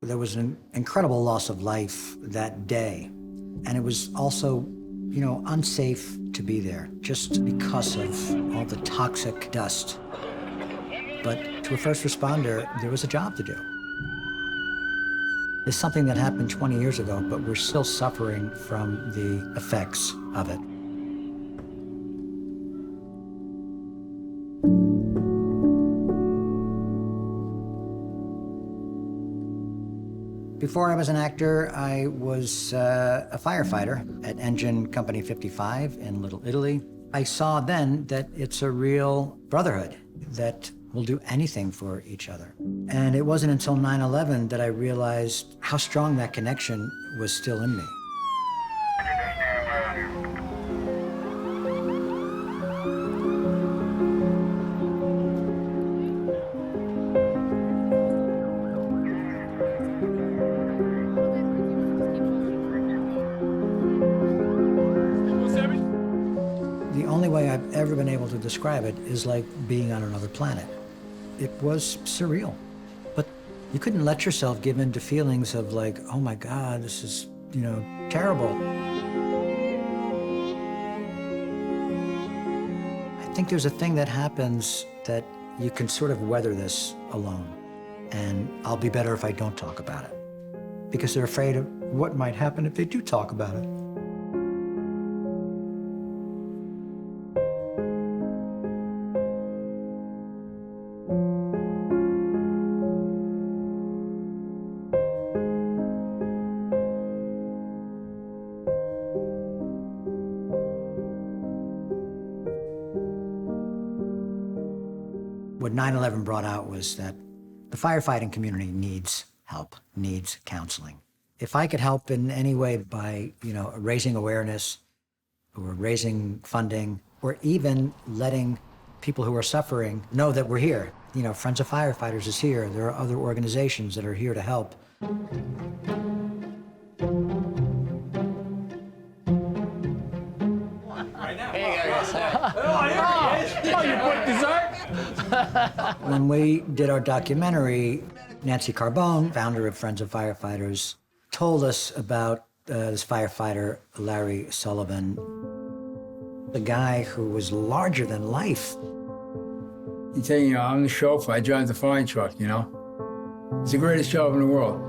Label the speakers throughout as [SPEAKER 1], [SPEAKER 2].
[SPEAKER 1] There was an incredible loss of life that day. And it was also, unsafe to be there just because of all the toxic dust. But to a first responder, there was a job to do. It's something that happened 20 years ago, but we're still suffering from the effects of it. Before I was an actor, I was a firefighter at Engine Company 55 in Little Italy. I saw then that it's a real brotherhood that will do anything for each other. And it wasn't until 9/11 that I realized how strong that connection was still in me. The only way I've ever been able to describe it is like being on another planet. It was surreal, but you couldn't let yourself give in to feelings of like, oh my God, this is, terrible. I think there's a thing that happens that you can sort of weather this alone, and I'll be better if I don't talk about it, because they're afraid of what might happen if they do talk about it. What 9/11 brought out was that the firefighting community needs help, needs counseling. If I could help in any way by, raising awareness or raising funding, or even letting people who are suffering know that we're here. Friends of Firefighters is here. There are other organizations that are here to help. When we did our documentary, Nancy Carbone, founder of Friends of Firefighters, told us about this firefighter, Larry Sullivan, the guy who was larger than life.
[SPEAKER 2] You tell you, I'm the chauffeur, I drive the fire truck, It's the greatest job in the world.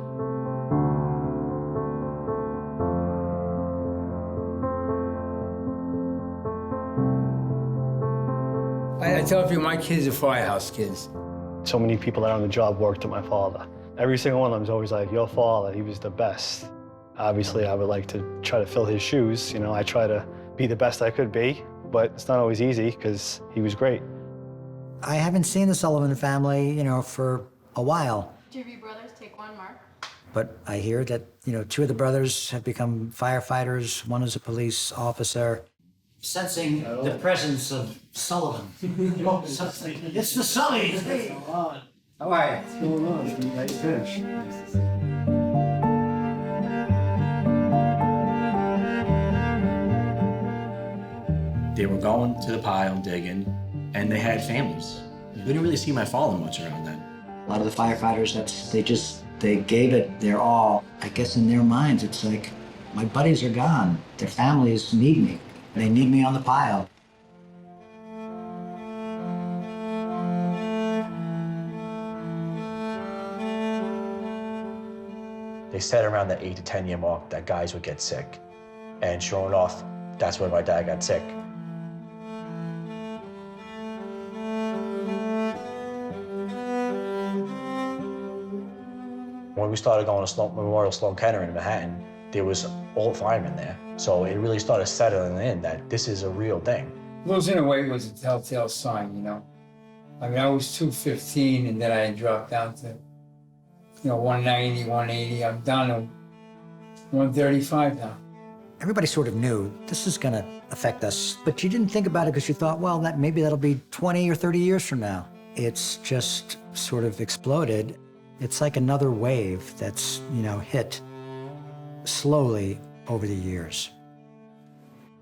[SPEAKER 2] I tell people my kids are firehouse kids.
[SPEAKER 3] So many people that are on the job worked with my father. Every single one of them was always like, your father, he was the best. Obviously, I would like to try to fill his shoes. I try to be the best I could be, but it's not always easy because he was great.
[SPEAKER 1] I haven't seen the Sullivan family, for a while.
[SPEAKER 4] Do you have your brothers take one, Mark?
[SPEAKER 1] But I hear that, two of the brothers have become firefighters. One is a police officer. Sensing the presence of Sullivan. It's the Sullys. Hey. How are you?
[SPEAKER 2] What's going on? Nice fish.
[SPEAKER 5] They were going to the pile, digging, and they had families. We didn't really see my father much around then.
[SPEAKER 1] A lot of the firefighters, they gave it their all. I guess in their minds, it's like, my buddies are gone. Their families need me. They need me on the pile.
[SPEAKER 6] They said around the 8 to 10 year mark that guys would get sick. And sure enough, that's when my dad got sick. When we started going to Memorial Sloan Kettering in Manhattan, there was old firemen there. So it really started settling in that this is a real thing.
[SPEAKER 2] Losing weight was a telltale sign, I was 215 and then I dropped down to, 190, 180. I'm down to 135 now.
[SPEAKER 1] Everybody sort of knew this is gonna affect us, but you didn't think about it because you thought, well, maybe that'll be 20 or 30 years from now. It's just sort of exploded. It's like another wave that's, hit slowly over the years.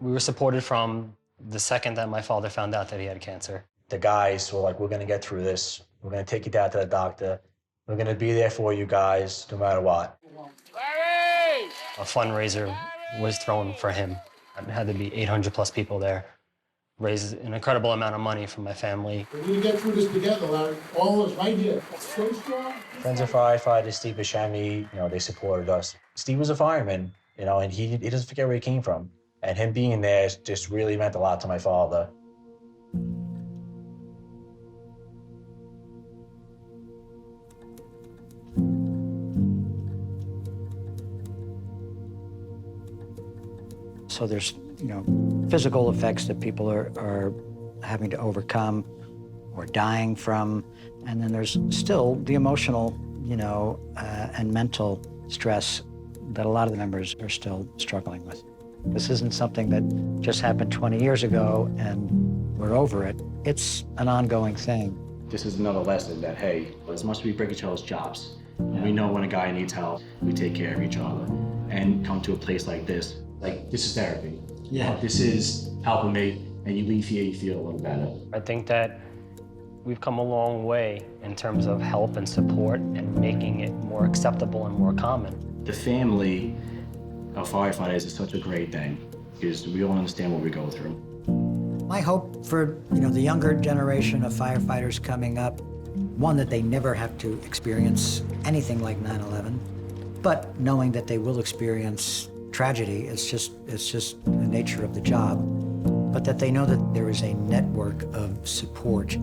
[SPEAKER 3] We were supported from the second that my father found out that he had cancer.
[SPEAKER 6] The guys were like, we're gonna get through this. We're gonna take you down to the doctor. We're gonna be there for you guys no matter what.
[SPEAKER 3] A fundraiser was thrown for him. It had to be 800 plus people there. Raised an incredible amount of money for my family.
[SPEAKER 7] We're gonna get through this together, Larry. All of us right here. Stay strong.
[SPEAKER 6] Friends of firefighters, Steve Buscemi, they supported us. Steve was a fireman, and he doesn't forget where he came from. And him being there just really meant a lot to my father.
[SPEAKER 1] So there's, physical effects that people are having to overcome or dying from. And then there's still the emotional, and mental stress that a lot of the members are still struggling with. This isn't something that just happened 20 years ago and we're over it. It's an ongoing thing.
[SPEAKER 5] This is another lesson that, hey, as much as we break each other's chops, we know when a guy needs help, we take care of each other. And come to a place like this is therapy.
[SPEAKER 1] Yeah.
[SPEAKER 5] This is helping me, and you leave here, you feel a little better.
[SPEAKER 3] I think that we've come a long way in terms of help and support and making it more acceptable and more common.
[SPEAKER 5] The family of firefighters is such a great thing because we all understand what we go through.
[SPEAKER 1] My hope for, the younger generation of firefighters coming up, one, that they never have to experience anything like 9/11, but knowing that they will experience tragedy, it's just the nature of the job, but that they know that there is a network of support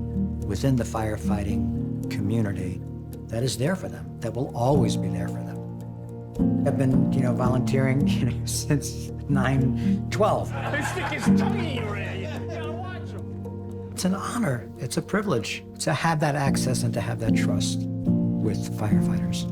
[SPEAKER 1] within the firefighting community that is there for them, that will always be there for them. I've been, volunteering, since 9/12. It's an honor, it's a privilege to have that access and to have that trust with firefighters.